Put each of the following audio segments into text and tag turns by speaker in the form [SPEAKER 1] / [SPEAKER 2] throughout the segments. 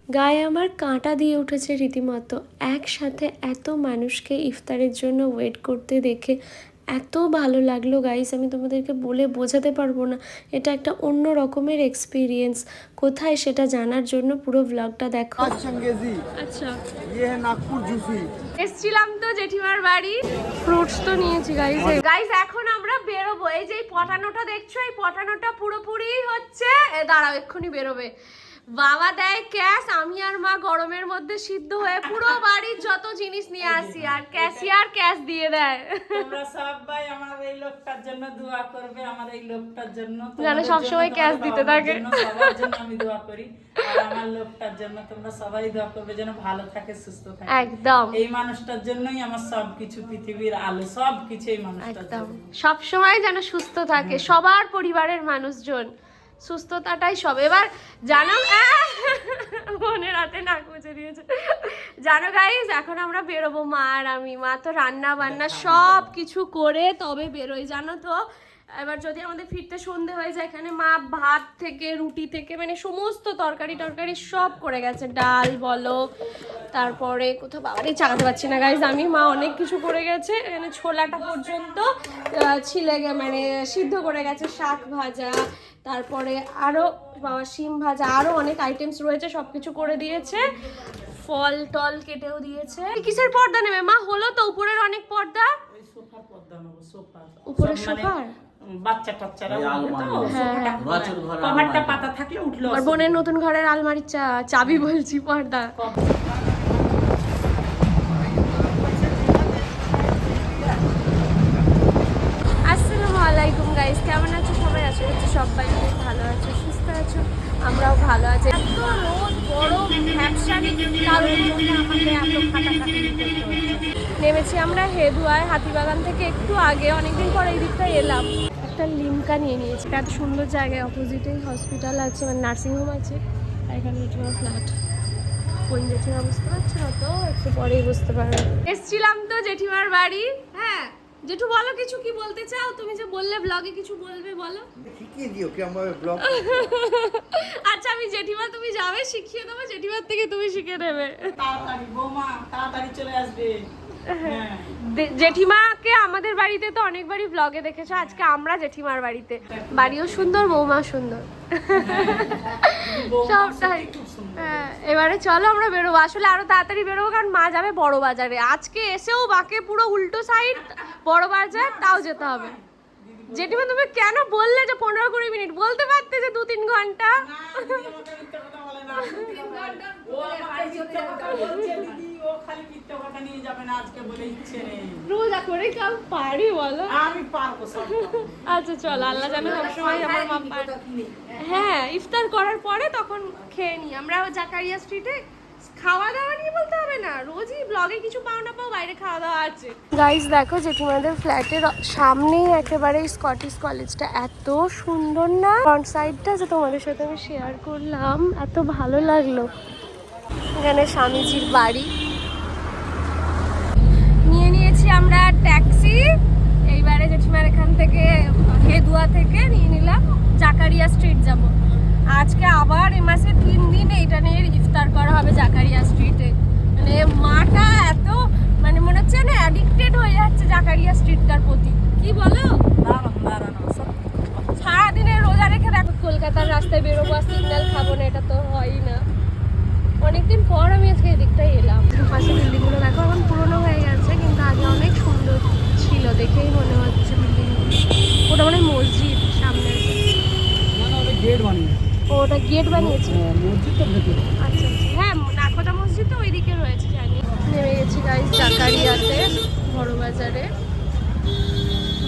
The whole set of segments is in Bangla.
[SPEAKER 1] গায়ে আমার কাঁটা দিয়ে উঠেছে রীতিমতো। একসাথে এত মানুষকে ইফতারের জন্য ওয়েট করতে দেখে এত ভালো লাগলো গাইস, আমি তোমাদেরকে বলে বোঝাতে পারবো না। এটা একটা অন্য রকমের এক্সপিরিয়েন্স। কোথায় সেটা জানার জন্য পুরো ব্লগটা দেখো। আচ্ছা,
[SPEAKER 2] নাগপুর জুসি
[SPEAKER 1] এসছিলাম তো জেঠিমার বাড়ি, ফ্রুটস তো নিয়েছি গাইস। গাইস এখন আমরা বেরোবো। এই যে পটানোটা দেখছো, এই পটানোটা পুরোপুরি হচ্ছে দাঁড়াও এক্ষুনি বেরোবে। বাবা দেয় ক্যাশ, আমি আর মা গরমের মধ্যে সিদ্ধ হয়ে পুরো বাড়ির যত জিনিস নিয়ে আসি, আর ক্যাশিয়ার ক্যাশ দিয়ে দেয়।
[SPEAKER 3] তোমরা সবাই আমার এই লোকটার জন্য দোয়া করবে, আমার এই লোকটার জন্য
[SPEAKER 1] জানো সবসময় ক্যাশ দিতে থাকে,
[SPEAKER 3] সবার জন্য আমি দোয়া করি। আর আমার লোকটার জন্য তোমরা সবাই দোয়া করবে যেন ভালো থাকে, সুস্থ থাকে।
[SPEAKER 1] একদম
[SPEAKER 3] এই মানুষটার জন্যই আমার সবকিছু, পৃথিবীর আলো সবকিছু এই মানুষটার
[SPEAKER 1] একদম
[SPEAKER 3] জন্য।
[SPEAKER 1] সব সময় যেন সুস্থ থাকে সবার পরিবারের মানুষজন, সুস্থতাটাই সব। এবার জানো বোনের হাতে নাক মুছে দিয়েছে। জানো গাইস এখন আমরা বেরোবো, মা আর আমি। মা তো রান্না বান্না সব কিছু করে তবে বেরোই, জানো তো। এবার যদি আমাদের ফিরতে সন্ধে হয়ে যায়, এখানে মা ভাত থেকে রুটি থেকে মানে সমস্ত তরকারি টরকারি সব করে গেছে, ডাল বলো, তারপরে কোথাও বাবারই চাকাতে পারছি না গাইজ আমি, মা অনেক কিছু করে গেছে। এখানে ছোলাটা পর্যন্ত ছিলে মানে সিদ্ধ করে গেছে, শাক ভাজা, তারপরে আরও বাবা শিম ভাজা, আরও অনেক আইটেমস রয়েছে, সব কিছু করে দিয়েছে। ফল টল কেটেও দিয়েছে। কিসের পর্দা নেবে মা? হলো তো উপরের অনেক পর্দা,
[SPEAKER 3] ওই সোফার পর্দা নেবো, সোফার
[SPEAKER 1] উপরের সোফার।
[SPEAKER 3] বাচ্চা টাচ্চারা
[SPEAKER 1] হ্যাঁ,
[SPEAKER 3] কভারটা পাতা থাকলে উঠলো।
[SPEAKER 1] আর বোনের নতুন ঘরের আলমারির চাবি বলছি, পর্দা। আসসালামু আলাইকুম গাইস, কেমন আছো সবাই? আশা করছি সবাই খুব ভালো আছো, সুস্থ আছো, আমরাও ভালো আছি। এত রোদ গরম ভ্যাপসানি, কারোর মধ্যে আমাকে এত খাটাখাটি করতে হচ্ছে। নেমেছি আমরা হেদুয়ায়, হাতিবাগান থেকে একটু আগে, অনেকদিন পর এই দিকটা এলাম। একটা লিমকা নিয়ে নিয়েছি, এত সুন্দর জায়গায়, অপোজিটেই হসপিটাল আছে, মানে নার্সিংহোম আছে, আর এখানে জেঠিমার ফ্ল্যাট। কোন জেঠিমা বুঝতে পারছো না তো, একটু পরেই বুঝতে পারবে। এসছিলাম তো জেঠিমার বাড়ি। হ্যাঁ জেঠু বলো, কিছু কি বলতে চাও? তুমি যে বললে ব্লগে কিছু বলবে, বলো।
[SPEAKER 2] শিখিয়ে দিও কেমন ভাবে ব্লগ।
[SPEAKER 1] আচ্ছা আমি জেঠিমা, তুমি যাবে শিখিয়ে দেবো, জেঠিমার থেকে তুমি শিখে নেবে।
[SPEAKER 3] তাড়াতাড়ি বৌমা, তাড়াতাড়ি চলে আসবে। হ্যাঁ
[SPEAKER 1] জেঠিমাকে আমাদের বাড়িতে তো অনেকবারই ব্লগে দেখেছো, আজকে আমরা জেঠিমার বাড়িতে। বাড়িও সুন্দর, বৌমা সুন্দর, সবটাই। হ্যাঁ এবারে চলো আমরা বেরোবো, আসলে আরো তাড়াতাড়ি বেরোবো কারণ মা যাবে বড় বাজারে। আজকে এসেও বাকে পুরো উল্টো সাইড বড় বাজার, তাও যেতে হবে। জেঠিমা তুমি কেন বললে যে 15-20 মিনিট? বলতে পারতে যে 2-3 ঘন্টা। রোজা করে কাল পারি বলো? আচ্ছা চলো, আল্লাহ জানে সবসময় আমার মা পারে। হ্যাঁ ইফতার করার পরে তখন খেয়ে নিই আমরা জাকারিয়া স্ট্রিটে। খাওয়া দাওয়া নিয়ে বলতে হবে না, রোজই ব্লগে কিছু পাও না পাও, বাইরে খাওয়া দাওয়া আছে। গাইস দেখো জেঠিমাদের ফ্ল্যাটের সামনেই একেবারে স্কটিশ কলেজটা, এত সুন্দর না ফ্রন্ট সাইডটা, যে তোমাদের সাথে আমি শেয়ার করলাম, এত ভালো লাগলো। এখানে স্বামীজির বাড়ি। নিয়ে নিয়েছি আমরা ট্যাক্সি, এইবারে জেঠিমার এখান থেকে হেদুয়া থেকে নিয়ে নিলাম জাকারিয়া স্ট্রিট যাব। আজকে আবার এ মাসে 3 দিন এইটা নিয়ে ইফতার করা হবে জাকারিয়া স্ট্রিটে। মানে মাটা এত মানে মনে হচ্ছে না অ্যাডিক্টেড হয়ে যাচ্ছে জাকারিয়া স্ট্রিটটার প্রতি, কি বলো? সারাদিনের রোজা রেখে দেখো কলকাতার রাস্তায় বেরোবো আর সিগন্যাল খাবো না, এটা তো হয়ই না। অনেকদিন পর আমি আজকে এদিকটাই এলাম। পাশে বিল্ডিংগুলো দেখো এখন পুরোনো হয়ে গেছে, কিন্তু আগে অনেক সুন্দর ছিল, দেখেই মনে হচ্ছে বিল্ডিংগুলো। ওটা মানে মসজিদ সামনে,
[SPEAKER 2] গেট বানিয়েছে।
[SPEAKER 1] ওটা গেট বানিয়েছে।
[SPEAKER 2] মসজিদটা ভেতরে।
[SPEAKER 1] আচ্ছা আচ্ছা, হ্যাঁ নাকোদা মসজিদ তো ওইদিকে রয়েছে জানি। নেমে গেছি গাইস জাকারিয়াতে, বড় বাজারে।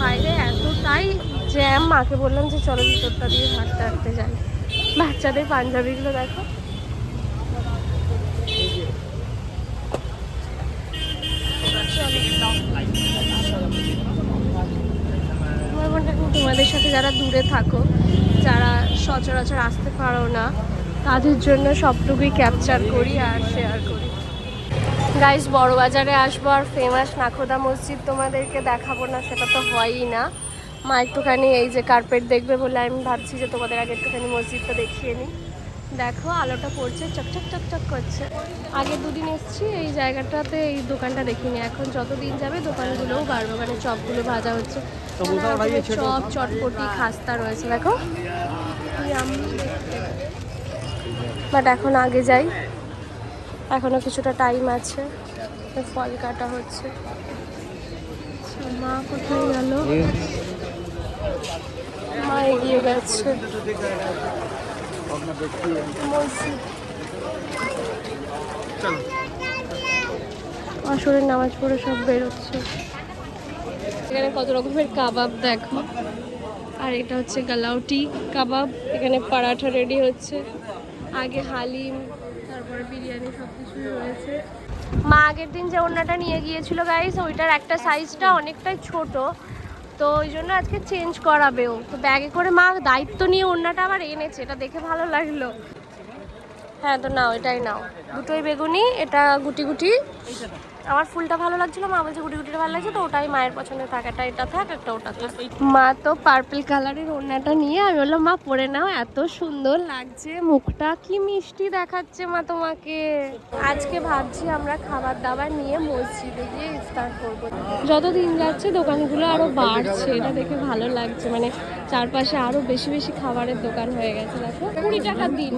[SPEAKER 1] বাইরে এতটাই জ্যাম, মাকে বললাম যে চলো ভিতরটা দিয়ে হাঁটতে হাঁটতে যাই। বাচ্চাদের পাঞ্জাবিগুলো দেখো। তোমাদের সাথে যারা দূরে থাকো, যারা সচরাচর আসতে পারো না, তাদের জন্য সবটুকুই ক্যাপচার করি আর শেয়ার করি। গাইস বড় বাজারে আসবো আর ফেমাস নাখোদা মসজিদ তোমাদেরকে দেখাবো না, সেটা তো হয়ই না। মা একটুখানি এই যে কার্পেট দেখবে বলে আমি ভাবছি যে তোমাদের আগে একটুখানি মসজিদটা দেখিয়ে নিই। দেখো আলোটা পড়ছে, চকচক চকচক করছে। আগে দুদিন এসেছি এই জায়গাটাতে, এই দোকানটা দেখিনি। এখন যত দিন যাবে দোকানগুলোও বাড়বে, ওখানে চপগুলো ভাজা হচ্ছে, নানা রকমের চপ, চটপটি, খাস্তা রয়েছে। দেখো বাট এখন আগে যাই, এখনো কিছুটা টাইম আছে। ফল কাটা হচ্ছে। মা কোথায় গেল? মা এগিয়ে গেছে। আসরের নামাজ পড়ে সব বেরোচ্ছে। এখানে কত রকমের কাবাব দেখো, আর এটা হচ্ছে গালাউটি কাবাব। এখানে পরাঠা রেডি হচ্ছে, আগে হালিম, তারপরে বিরিয়ানি, সব কিছুই রয়েছে। মা আগের দিন যে ওড়নাটা নিয়ে গিয়েছিল গাইস, ওইটার একটা সাইজটা অনেকটাই ছোট, তো ওই জন্য আজকে চেঞ্জ করাবেও। তো ব্যাগে করে মা দায়িত্ব নিয়ে ওড়নাটা আবার এনেছে, এটা দেখে ভালো লাগলো। হ্যাঁ তো নাও, এটাই নাও, দুটোই বেগুনি, এটা গুটি গুটি। আমার ফুলটা ভালো লাগছিল, মা বলছে গুটি গুটিটা ভালো লাগছে, তো ওটাই মায়ের পছন্দের থাক, একটা এটা থাক, একটা ওটা থাক। মা তো পার্পল কালারের ওড়নাটা নিয়ে, আমি বললাম মা পরে নাও, এত সুন্দর লাগছে, মুখটা কি মিষ্টি দেখাচ্ছে মা তোমাকে। আজকে ভাবছি আমরা খাবার দাবার নিয়ে মসজিদে গিয়ে ইফতার করবো। যত দিন যাচ্ছে দোকানগুলো আরো বাড়ছে, এটা দেখে ভালো লাগছে, মানে চারপাশে আরো বেশি বেশি খাবারের দোকান হয়ে গেছে। দেখো 20 টাকার দিন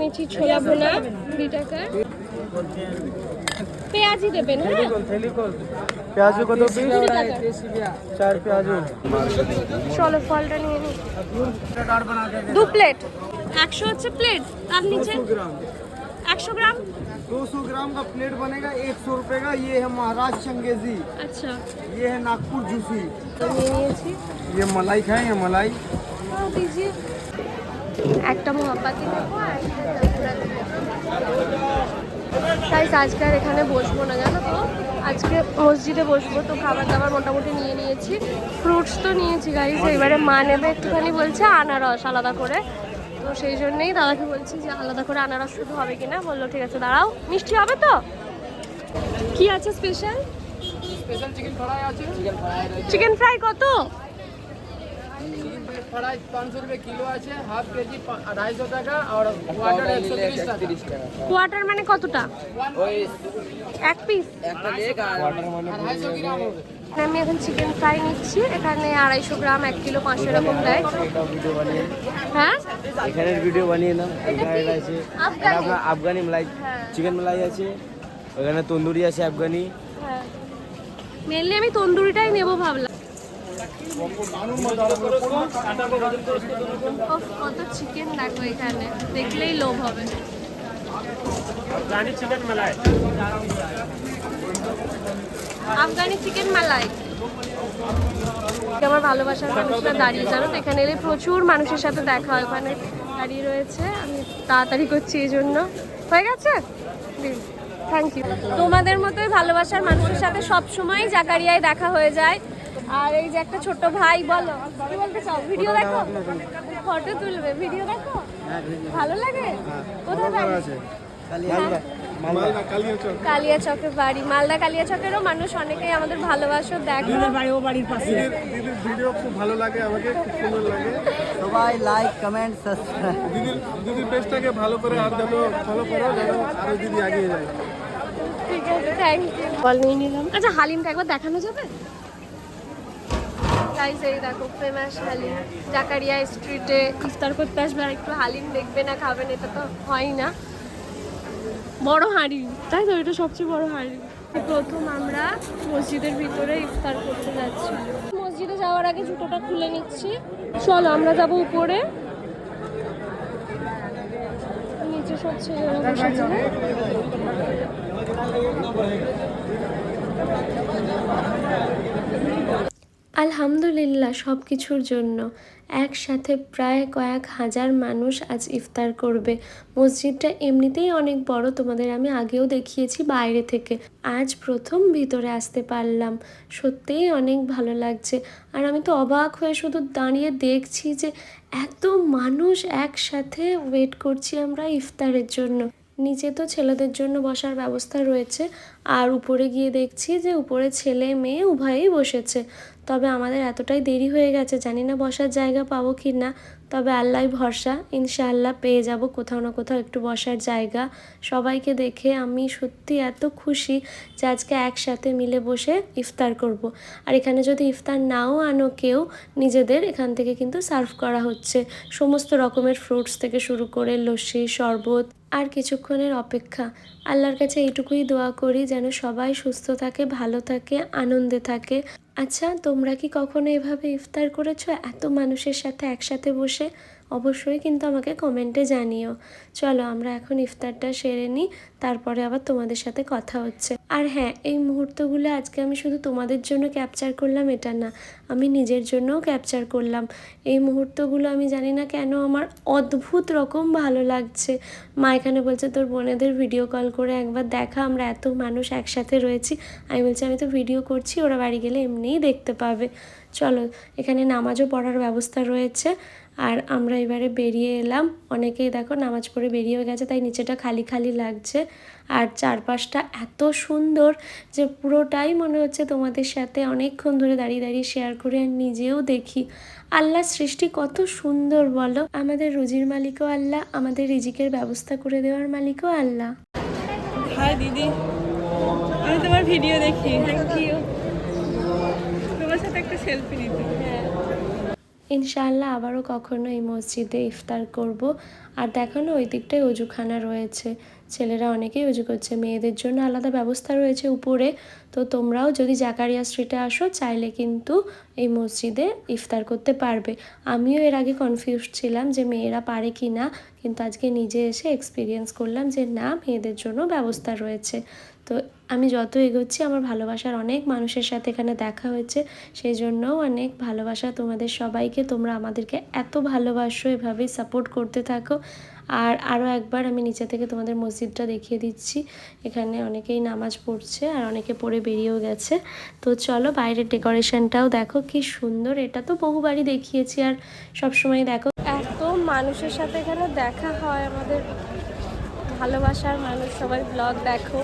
[SPEAKER 1] নিচ্ছি, ছোলা ভোনা 20 টাকা। পেঁয়াজি দেবেন? হ্যাঁ
[SPEAKER 2] प्याजू को दो
[SPEAKER 1] 20 টাকা।
[SPEAKER 2] 4 प्याजू।
[SPEAKER 1] চলো ফলটা নিয়ে নিই। 2 প্লেট 100 হচ্ছে প্লেট, তার নিচে 100 গ্রাম।
[SPEAKER 2] 200 ग्राम का प्लेट बनेगा 100 रुपए का। ये है महाराज चंगेजी,
[SPEAKER 1] আচ্ছা
[SPEAKER 2] ये है नागपुर जूसी,
[SPEAKER 1] নিয়ে নিয়েছি।
[SPEAKER 2] ये मलाई खाएंगे मलाई।
[SPEAKER 1] হ্যাঁ দিজি। একটা মোহাব্বাতি নেবো আর একটা জাফরান নেবো। তাই আজকে আর এখানে বসবো না, জানো তো, আজকে মসজিদে বসবো। তো খাবার দাবার মোটামুটি নিয়ে নিয়েছি, ফ্রুটস তো নিয়েছি গাইস। এবারে মা নেবে একটুখানি, বলছে আনারস আলাদা করে, তো সেই জন্যই দাদাকে বলছি যে আলাদা করে আনারস শুধু হবে কিনা। বললো ঠিক আছে দাঁড়াও, মিষ্টি হবে তো। কি আছে স্পেশাল?
[SPEAKER 2] स्पेशल चिकन फ्राई আছে।
[SPEAKER 1] চিকেন ফ্রাই কত?
[SPEAKER 2] चिकन फ्राई 500 रुपए किलो আছে, हाफ केजी 250 টাকা, আর ওয়াটার 130 টাকা।
[SPEAKER 1] কোয়ার্টার মানে কতটা?
[SPEAKER 2] ওই
[SPEAKER 1] এক পিস?
[SPEAKER 2] একটা লেগ আর ওয়াটার মানে 250 গ্রাম হবে।
[SPEAKER 1] আমি এখন চিকেন ফ্রাই নিচ্ছি। এখানে 250 গ্রাম, 1 কিলো 500 এরকম দেয়।
[SPEAKER 2] ভিডিও বানিয়ে,
[SPEAKER 1] হ্যাঁ
[SPEAKER 2] এখানের ভিডিও বানিয়ে নাও। এখানে আছে
[SPEAKER 1] আফগানি।
[SPEAKER 2] আপনার আফগানি মালাই,
[SPEAKER 1] হ্যাঁ।
[SPEAKER 2] চিকেন মালাই আছে, ওখানে তন্দুরি আছে আফগানি।
[SPEAKER 1] হ্যাঁ মেনলি আমি তন্দুরিটাই নেবো ভাবলাম। ওফ, কত চিকেন দেখো এখানে, দেখলেই লোভ হবে। আফগানি চিকেন মালাই। আমার ভালোবাসার মানুষরা দাঁড়িয়ে, জানো তো, এখানে এলে প্রচুর মানুষের সাথে দেখা হয়। ওখানে দাঁড়িয়ে রয়েছে, আমি তাড়াতাড়ি করছি এই জন্য। হয়ে গেছে, থ্যাংক ইউ। তোমাদের মতোই ভালোবাসার মানুষের সাথে সবসময় জাকারিয়ায় দেখা হয়ে যায়। আর এই যে একটা ছোট ভাই, বলো কি বলতে চাও? ভিডিও দেখো, ফটো তুলবে, ভিডিও দেখো, ভালো লাগে। কোথায় বাড়ি? কালিয়া চকের বাড়ি, মালদা কালিয়া চকেরও মানুষ অনেকেই আমাদের ভালোবাসো, দেখো।
[SPEAKER 2] দিদির ভিডিও খুব ভালো লাগে আমাকে, খুব সুন্দর লাগে।
[SPEAKER 4] সবাই লাইক কমেন্ট সাবস্ক্রাইব।
[SPEAKER 2] দিদির পেজটাকে ভালো করে আর যেন ফলো করো, যেন আরো দিদি এগিয়ে যায়।
[SPEAKER 1] ঠিক আছে, থ্যাংক ইউ। বল নিয়ে নিলাম। আচ্ছা হালিমটা একবার দেখানো যাবে? গাইস এই দেখো ফেমাস হালিম, জাকারিয়া স্ট্রিটে ইফতার করতে আসবে আর একটু হালিম দেখবে না, খাবেন, এটা তো হয় না। বড় হাঁড়ি, তাই তো, এটা সবচেয়ে বড় হাঁড়ি। প্রথম আমরা মসজিদের ভিতরে ইফতার করতে যাচ্ছি। মসজিদে যাওয়ার আগে জুতোটা খুলে নিচ্ছি। চলো আমরা যাবো উপরে, নিচে সব ছেলেরা বসেছে। আলহামদুলিল্লাহ সব কিছুর জন্য একসাথে প্রায় কয়েক হাজার মানুষ আজ ইফতার করবে। মসজিদটা এমনিতেই অনেক বড়, তোমাদের আমি আগেও দেখিয়েছি বাইরে থেকে। আজ প্রথম ভিতরে আসতে পারলাম, সত্যিই অনেক ভালো লাগছে। আর আমি তো অবাক হয়ে শুধু দাঁড়িয়ে দেখছি যে এত মানুষ একসাথে ওয়েট করছি আমরা ইফতারের জন্য। নিচে তো ছেলেদের জন্য বসার ব্যবস্থা রয়েছে, আর উপরে গিয়ে দেখছি যে উপরে ছেলে মেয়ে উভয়ই বসেছে। তবে আমাদের এতটাই দেরি হয়ে গেছে, জানি না বসার জায়গা পাবো কি না। তবে আল্লাহ ভরসা, ইনশাআল্লাহ পেয়ে যাব কোথাও না কোথাও একটু বসার জায়গা। সবাইকে দেখে আমি সত্যি এত খুশি যে আজকে একসাথে মিলে বসে ইফতার করব। আর এখানে যদি ইফতার নাও আনো কেউ, নিজেদের এখান থেকে কিন্তু সার্ভ করা হচ্ছে সমস্ত রকমের ফ্রুটস থেকে শুরু করে লস্যি, শরবত। আর কিছুক্ষণের অপেক্ষা। আল্লাহর কাছে এইটুকুই দোয়া করি যেন সবাই সুস্থ থাকে, ভালো থাকে, আনন্দে থাকে। আচ্ছা, তোমরা কি কখনো এভাবে ইফতার করেছো এত মানুষের সাথে একসাথে বসে? অবশ্যই কিন্তু আমাকে কমেন্টে জানিও। চলো আমরা এখন ইফতারটা সেরে নিই, তারপরে আবার তোমাদের সাথে কথা হচ্ছে। আর হ্যাঁ, এই মুহূর্তগুলো আজকে আমি শুধু তোমাদের জন্য ক্যাপচার করলাম এটা না, আমি নিজের জন্যও ক্যাপচার করলাম। এই মুহূর্তগুলো আমি জানি না কেন আমার অদ্ভুত রকম ভালো লাগছে। মা এখানে বলছে তোর বোনেদের ভিডিও কল করে একবার দেখা, আমরা এত মানুষ একসাথে রয়েছি। আমি বলছি আমি তো ভিডিও করছি, ওরা বাড়ি গেলে এমনিই দেখতে পাবে। চলো, এখানে নামাজও পড়ার ব্যবস্থা রয়েছে। আর আমরা এবারে বেরিয়ে এলাম। অনেকেই দেখো নামাজ পড়ে বেরিয়ে গেছে, তাই নিচেটা খালি খালি লাগছে। আর চারপাশটা এত সুন্দর যে পুরোটাই মনে হচ্ছে তোমাদের সাথে অনেকক্ষণ ধরে দাঁড়িয়ে দাঁড়িয়ে শেয়ার করে আর নিজেও দেখি। আল্লাহর সৃষ্টি কত সুন্দর বলো। আমাদের রুজির মালিকও আল্লাহ, আমাদের রিজিকের ব্যবস্থা করে দেওয়ার মালিকও আল্লাহ।
[SPEAKER 5] হাই দিদি, আমি তোমার ভিডিও দেখি।
[SPEAKER 1] Thank you.
[SPEAKER 5] তোমার সাথে একটা সেলফি নিতে।
[SPEAKER 1] ইনশাআল্লাহ আবারও কখনো এই মসজিদে ইফতার করব। আর দেখো না, ওই দিকটায় অজুখানা রয়েছে, ছেলেরা অনেকেই অজু করছে, মেয়েদের জন্য আলাদা ব্যবস্থা রয়েছে উপরে। তো তোমরাও যদি জাকারিয়া স্ট্রিটে আসো, চাইলে কিন্তু এই মসজিদে ইফতার করতে পারবে। আমিও এর আগে কনফিউজ ছিলাম যে মেয়েরা পারে কি না, কিন্তু আজকে নিজে এসে এক্সপিরিয়েন্স করলাম যে না, মেয়েদের জন্য ব্যবস্থা রয়েছে। তো আমি যত এগোচ্ছি আমার ভালোবাসার অনেক মানুষের সাথে এখানে দেখা হয়েছে, সেই জন্যও অনেক ভালোবাসা তোমাদের সবাইকে। তোমরা আমাদেরকে এত ভালোবাসো, এভাবেই সাপোর্ট করতে থাকো। আর আরও একবার আমি নিচে থেকে তোমাদের মসজিদটা দেখিয়ে দিচ্ছি। এখানে অনেকেই নামাজ পড়ছে আর অনেকে পড়ে বেরিয়েও গেছে। তো চলো, বাইরের ডেকোরেশনটাও দেখো কি সুন্দর। এটা তো বহুবারই দেখিয়েছি আর সবসময় দেখো এত মানুষের সাথে এখানে দেখা হয়। আমাদের ভালোবাসার মানুষ সবাই ব্লগ দেখো,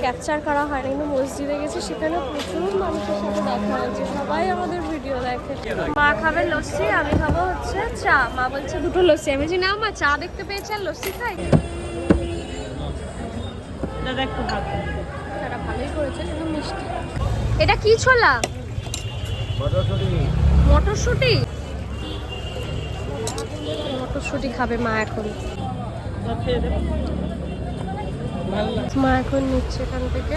[SPEAKER 1] ক্যাপচার করা হয় না, কিন্তু মসজিদে গেছি সেখানে প্রচুর মানুষের সাথে দেখা হয়েছে, সবাই আমাদের ভিডিও দেখে। মা খাবে লস্যি, আমি খাবো হচ্ছে চা। মা বলছে দুটো লস্যি, আমি বলছি না মা, চা দেখতে পেয়েছি আর লস্যি খাই।
[SPEAKER 5] দাদা একটু ভালো,
[SPEAKER 1] তারা ভালোই করেছে কিন্তু মিষ্টি। এটা কি ছোলা? মটরশুঁটি। মটরশুঁটি খাবে মা এখন। মা এখন নিচ্ছে এখান থেকে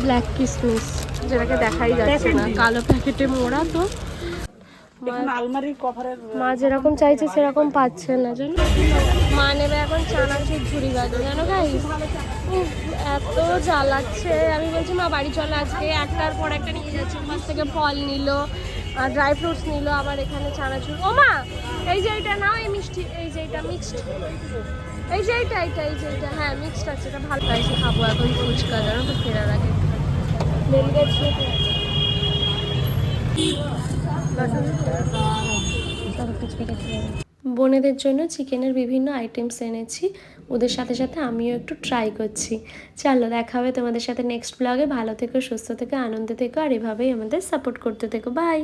[SPEAKER 1] ব্ল্যাক কিসমিস, যেটাকে দেখাই যাচ্ছে না, কালো প্যাকেটে মোড়া। তো
[SPEAKER 5] আলমারির কভারের
[SPEAKER 1] মা যেরকম চাইছে সেরকম পাচ্ছে না, জানো। মা নেবে এখন চানাচুর ঝুড়ি গাছে, জানো গাইস। এত জ্বালাচ্ছে। আমি বলছি মা বাড়ি চলে, আজকে একটার পর একটা নিয়ে যাচ্ছে। পাশ থেকে ফল নিল আর ড্রাই ফ্রুটস নিল, আবার এখানে চানাচুর। ও মা, এই যে এইটা নাও, এই মিষ্টি, এই যে এইটা মিক্সড, এই যে এইটা এইটা এই যে এইটা, হ্যাঁ মিক্সড আছে, এটা ভালো। এসে খাবো এখন ফুচকা, জানো তো, ফেরার আগে বেল গেছে। বোনেদের জন্য চিকেনের বিভিন্ন আইটেমস এনেছি, ওদের সাথে সাথে আমিও একটু ট্রাই করছি। চলো, দেখা হবে তোমাদের সাথে নেক্সট ব্লগে। ভালো থেকো, সুস্থ থেকো, আনন্দে থেকো, আর এভাবেই আমাদের সাপোর্ট করতে থেকো। বাই।